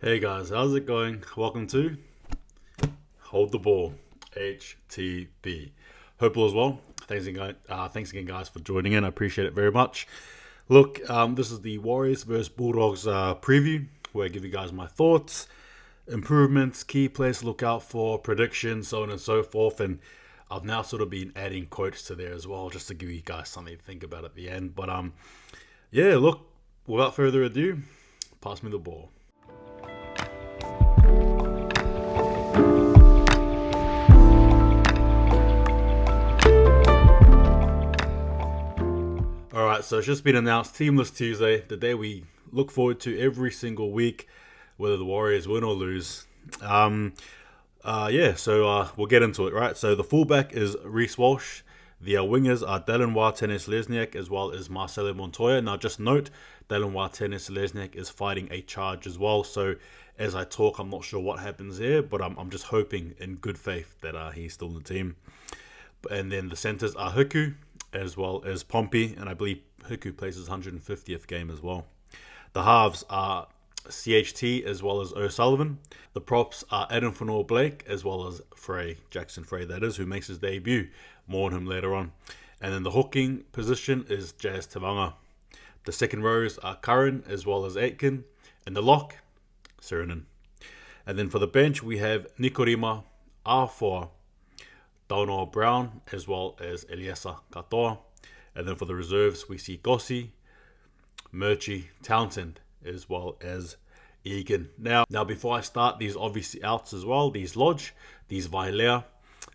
Hey guys, how's it going? Welcome to Hold the Ball, HTB. Hope all is well. Thanks again, guys, for joining in. I appreciate it very much. Look, this is the Warriors versus Bulldogs preview, where I give you guys my thoughts, improvements, key players to look out for, predictions, so on and so forth. And I've now sort of been adding quotes to there as well, just to give you guys something to think about at the end. But yeah, look, without further ado, pass me the ball. Alright, so it's just been announced Teamless Tuesday, the day we look forward to every single week, whether the Warriors win or lose. We'll get into it, right? So the fullback is Reece Walsh. The wingers are Dallin Watene-Selesniak as well as Marcelo Montoya. Now, just note, Dallin Watene-Selesniak is fighting a charge as well. So as I talk, I'm not sure what happens here, but I'm just hoping in good faith that he's still in the team. And then the centers are Hiku as well as Pompey, and I believe Hiku plays his 150th game as well. The halves are CHT as well as O'Sullivan. The props are Adam Fanor-Blake as well as Frei, Jackson Frei that is, who makes his debut. More on him later on. And then the hooking position is Jazz Tavanga. The second rows are Curran as well as Aitken. And the lock, Sirinen. And then for the bench, we have Nikorima, R4, Donald Brown as well as Eliasa Katoa. And then for the reserves, we see Gossi, Murchie, Townsend as well as Egan. Now before I start, these obviously outs as well. These Lodge, these Vailea,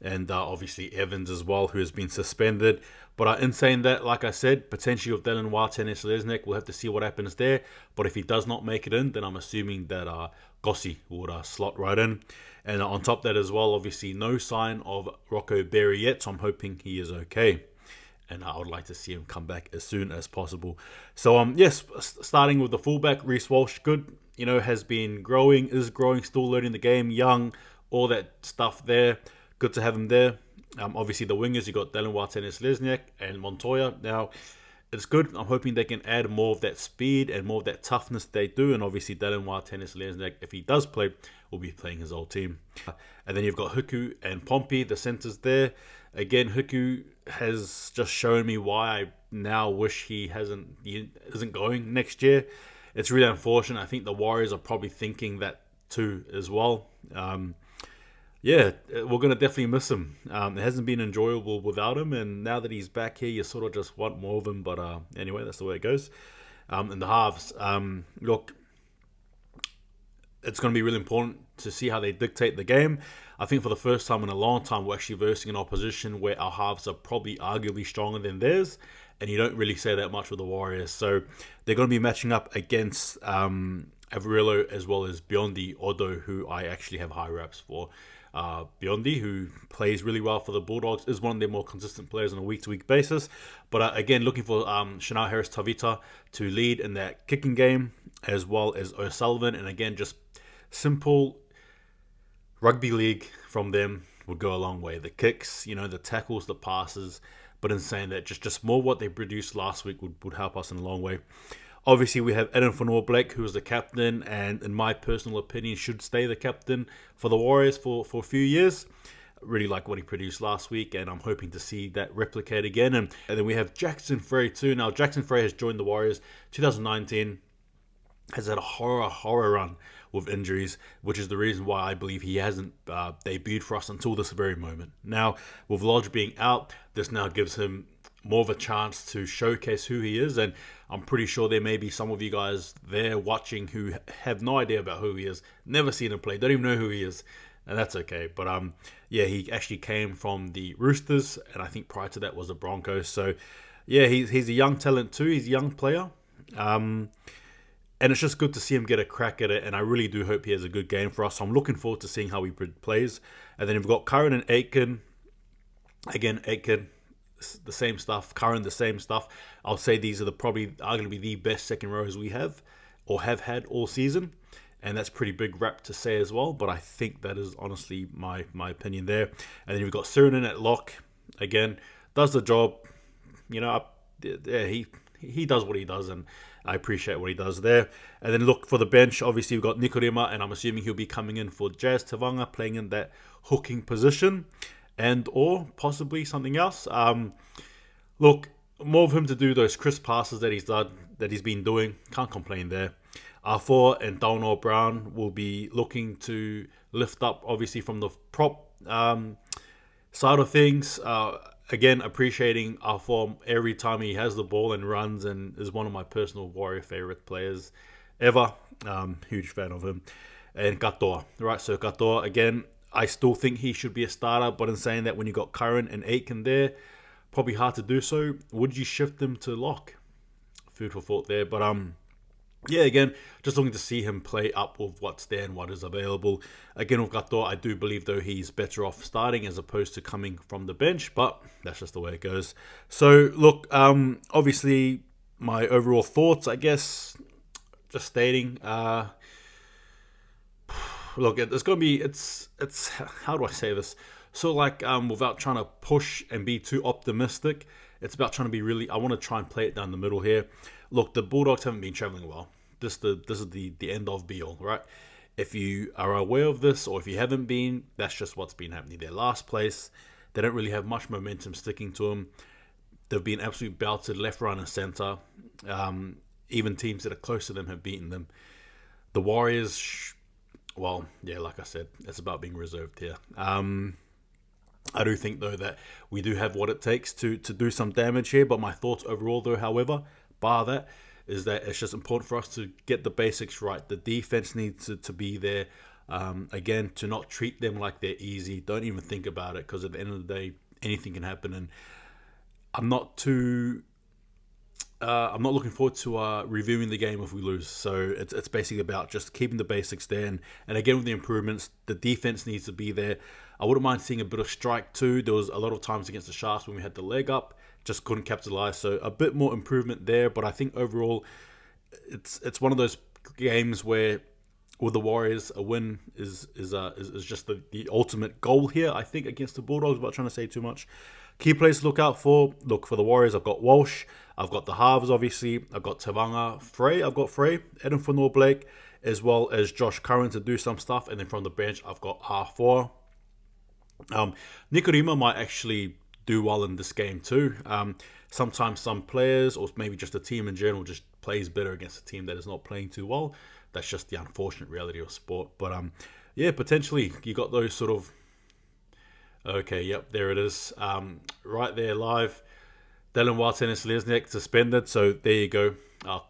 and obviously Evans as well, who has been suspended. But in saying that, like I said, potentially with Dallin Watene-Selesniak, we'll have to see what happens there. But if he does not make it in, then I'm assuming that Gossi would slot right in. And on top of that as well, obviously no sign of Rocco Berry yet, so I'm hoping he is okay. And I would like to see him come back as soon as possible. So, starting with the fullback, Reece Walsh, good, has been growing, is growing, still learning the game, young, all that stuff there. Good to have him there. Obviously, the wingers, you got Dallin Watene-Selesniak and Montoya. Now, it's good. I'm hoping they can add more of that speed and more of that toughness they do. And obviously, Dallin Watene-Selesniak, if he does play, will be playing his old team. And then you've got Hiku and Pompey, the centers there. Again, Hiku has just shown me why I now wish he isn't going next year. It's really unfortunate. I think the Warriors are probably thinking that too as well. We're going to definitely miss him. It hasn't been enjoyable without him, and now that he's back here, you sort of just want more of him. But anyway, that's the way it goes. In the halves, look, it's going to be really important to see how they dictate the game. I think for the first time in a long time, we're actually versing an opposition where our halves are probably arguably stronger than theirs, and you don't really say that much with the Warriors. So they're going to be matching up against Averillo as well as Biondi Odo, who I actually have high reps for. Biondi, who plays really well for the Bulldogs, is one of their more consistent players on a week-to-week basis. But again, looking for Chanel Harris-Tavita to lead in that kicking game, as well as O'Sullivan. And again, just simple rugby league from them would go a long way. The kicks, the tackles, the passes. But in saying that, just more what they produced last week would help us in a long way. Obviously, we have Adam Fanor-Blake, who is the captain, and in my personal opinion, should stay the captain for the Warriors for a few years. I really like what he produced last week, and I'm hoping to see that replicate again. And then we have Jackson Frei too. Now, Jackson Frei has joined the Warriors 2019, has had a horror run with injuries, which is the reason why I believe he hasn't debuted for us until this very moment. Now, with Lodge being out, this now gives him more of a chance to showcase who he is, and I'm pretty sure there may be some of you guys there watching who have no idea about who he is, never seen him play, don't even know who he is, and that's okay. But he actually came from the Roosters, and I think prior to that was the Broncos. So he's a young talent too. He's a young player, and it's just good to see him get a crack at it, and I really do hope he has a good game for us. So I'm looking forward to seeing how he plays. And then we've got Curran and Aitken. Again, Aitken, the same stuff. Curran, the same stuff. I'll say these are probably arguably the best second rows we have or have had all season, and that's pretty big rap to say as well. But I think that is honestly my opinion there. And then you've got Sirinen at lock. Again, does the job. He does what he does, and I appreciate what he does there. And then look for the bench. Obviously, we've got Nikorima, and I'm assuming he'll be coming in for Jazz Tavanga, playing in that hooking position, and or possibly something else. Look, more of him to do those crisp passes that he's been doing. Can't complain there. R4 and Darnell Brown will be looking to lift up, obviously, from the prop side of things. Again, appreciating R4 every time he has the ball and runs, and is one of my personal Warrior favorite players ever. Huge fan of him. And Katoa, right? So Katoa, again, I still think he should be a starter, but in saying that, when you got Curran and Aitken there, probably hard to do so. Would you shift him to lock? Food for thought there. But yeah, again, just looking to see him play up with what's there and what is available. Again, with Katoa, I do believe, though, he's better off starting as opposed to coming from the bench, but that's just the way it goes. So, look, obviously, my overall thoughts, I guess, just stating, look, it's going to be, it's, how do I say this? So, like, without trying to push and be too optimistic, it's about trying to be really, I want to try and play it down the middle here. Look, the Bulldogs haven't been traveling well. This is the end of be all, right? If you are aware of this, or if you haven't been, that's just what's been happening. They're last place. They don't really have much momentum sticking to them. They've been absolutely belted left, right, and centre. Even teams that are close to them have beaten them. The Warriors, well, yeah, like I said, it's about being reserved here. I do think, though, that we do have what it takes to do some damage here. But my thoughts overall, though, however, bar that, is that it's just important for us to get the basics right. The defense needs to be there. Again, to not treat them like they're easy. Don't even think about it, because at the end of the day, anything can happen. And I'm not looking forward to reviewing the game if we lose. So it's basically about just keeping the basics there. And again, with the improvements, the defense needs to be there. I wouldn't mind seeing a bit of strike too. There was a lot of times against the Sharks when we had the leg up, just couldn't capitalize. So a bit more improvement there. But I think overall, it's one of those games where, with the Warriors, a win is just the ultimate goal here, I think, against the Bulldogs, without trying to say too much. Key players to look out for. Look, for the Warriors, I've got Walsh. I've got the halves, obviously. I've got Tavanga, Frei. I've got Frei, Adam Fanor Blake, as well as Josh Curran to do some stuff. And then from the bench, I've got R4. Nikorima might actually do well in this game too. Sometimes some players, or maybe just a team in general, just plays better against a team that is not playing too well. That's just the unfortunate reality of sport. But yeah, potentially you got those sort of. Okay, yep, there it is. Right there, live. Dylan Watenis-Lesniak suspended, so there you go.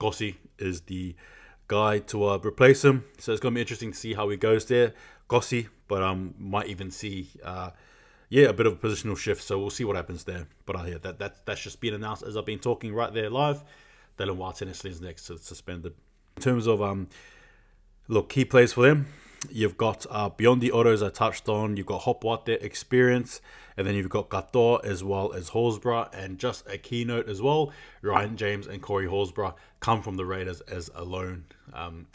Gossi is the guy to replace him. So it's going to be interesting to see how he goes there. Gossi, but might even see, a bit of a positional shift. So we'll see what happens there. But yeah, that's just been announced as I've been talking right there live. Dylan Watenis-Lesniak suspended. In terms of key plays for them. You've got beyond the autos I touched on. You've got Hopwat there, experience. And then you've got Katoa as well as Horsburgh. And just a keynote as well, Ryan James and Corey Horsburgh come from the Raiders as a loan,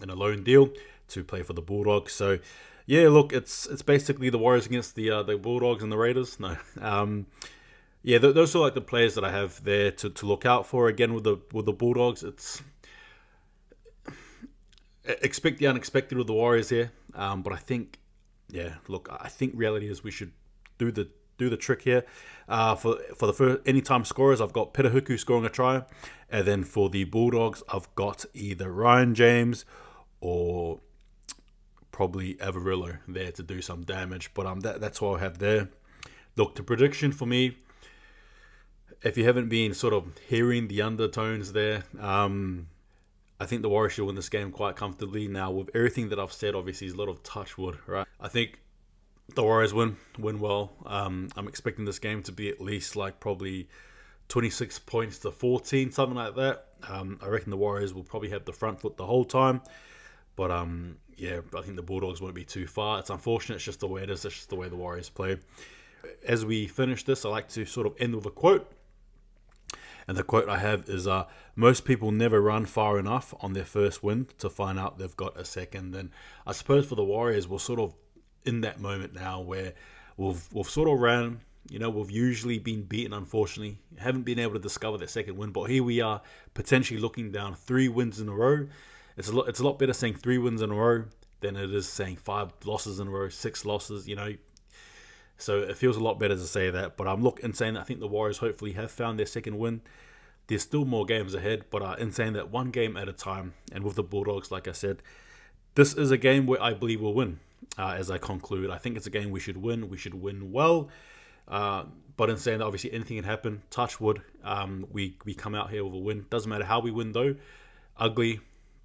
in a loan deal to play for the Bulldogs. So, yeah, look, it's basically the Warriors against the Bulldogs and the Raiders. No. Yeah, those are like the players that I have there to look out for. Again, with the Bulldogs, it's... Expect the unexpected with the Warriors here, but I think, I think reality is we should do the trick here. For the first anytime scorers, I've got Petahuku scoring a try, and then for the Bulldogs, I've got either Ryan James or probably Avarillo there to do some damage. But that's what I have there. Look, the prediction for me, if you haven't been sort of hearing the undertones there, I think the Warriors should win this game quite comfortably. Now, with everything that I've said, obviously, there's a lot of touch wood, right? I think the Warriors win well. I'm expecting this game to be at least like probably 26 points to 14, something like that. I reckon the Warriors will probably have the front foot the whole time. But, I think the Bulldogs won't be too far. It's unfortunate. It's just the way it is. It's just the way the Warriors play. As we finish this, I like to sort of end with a quote. And the quote I have is, most people never run far enough on their first win to find out they've got a second. And I suppose for the Warriors, we're sort of in that moment now where we've sort of ran You know, we've usually been beaten, unfortunately. Haven't been able to discover that second win, but here we are, potentially looking down 3 wins in a row. It's a lot better saying 3 wins in a row than it is saying 5 losses in a row, 6 losses, you know. So it feels a lot better to say that. But I'm saying that I think the Warriors hopefully have found their second win. There's still more games ahead, but in saying that, one game at a time. And with the Bulldogs, like I said, this is a game where I believe we'll win. As I conclude, I think it's a game we should win. We should win well. But in saying that, obviously anything can happen. Touch wood. We come out here with a win. Doesn't matter how we win though. Ugly,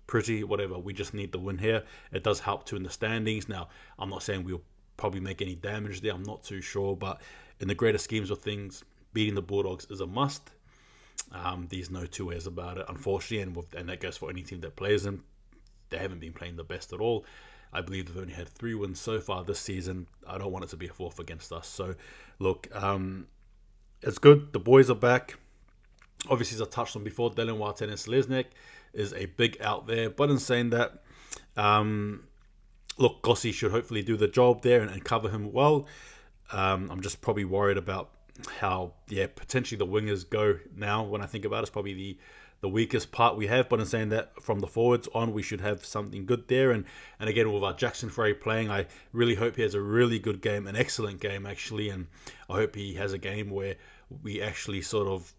pretty, whatever. We just need the win here. It does help too in the standings. Now, I'm not saying we'll probably make any damage there. I'm not too sure. But in the greater schemes of things, beating the Bulldogs is a must. There's no two ways about it, unfortunately. And that goes for any team that plays them. They haven't been playing the best at all. I believe they've only had 3 wins so far this season. I don't want it to be a 4th against us. So, look, it's good. The boys are back. Obviously, as I touched on before, Dylan Watene-Selesnik is a big out there. But in saying that, look, Gossi should hopefully do the job there and cover him well. I'm just probably worried about how, potentially the wingers go now. When I think about it, it's probably the weakest part we have, but in saying that, from the forwards on, we should have something good there. And again, with our Jackson Frei playing, I really hope he has a really good game, an excellent game actually, and I hope he has a game where we actually sort of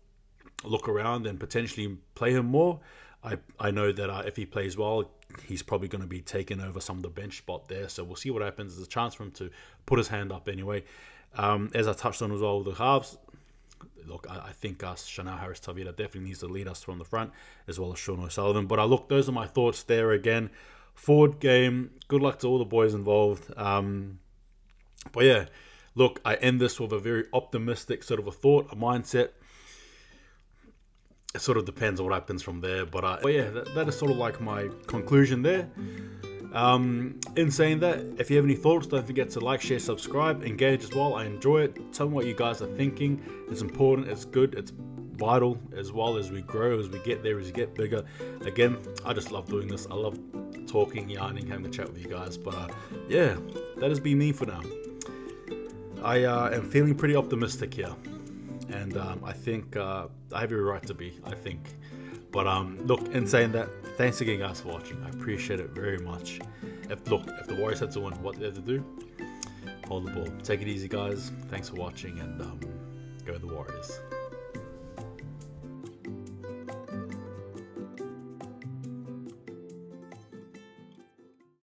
look around and potentially play him more. I know that if he plays well, he's probably going to be taking over some of the bench spot there, so we'll see what happens. There's a chance for him to put his hand up anyway. As I touched on as well with the halves, look, I think Chanel Harris-Tavita definitely needs to lead us from the front, as well as Sean O'Sullivan. But look, those are my thoughts there again. Forward game, good luck to all the boys involved. But yeah, look, I end this with a very optimistic sort of a thought, a mindset. It sort of depends on what happens from there. But yeah, that is sort of like my conclusion there. In saying that, if you have any thoughts, don't forget to like, share, subscribe, engage as well. I enjoy it. Tell me what you guys are thinking. It's important, it's good, it's vital as well as we grow, as we get there, as we get bigger. Again, I just love doing this. I love talking, yarning, having a chat with you guys. But yeah, that has been me for now. I am feeling pretty optimistic here. And I think I have every right to be, I think. But look, in saying that, thanks again guys for watching. I appreciate it very much. If the Warriors had to win, what they had to do, hold the ball. Take it easy guys. Thanks for watching, and go the Warriors.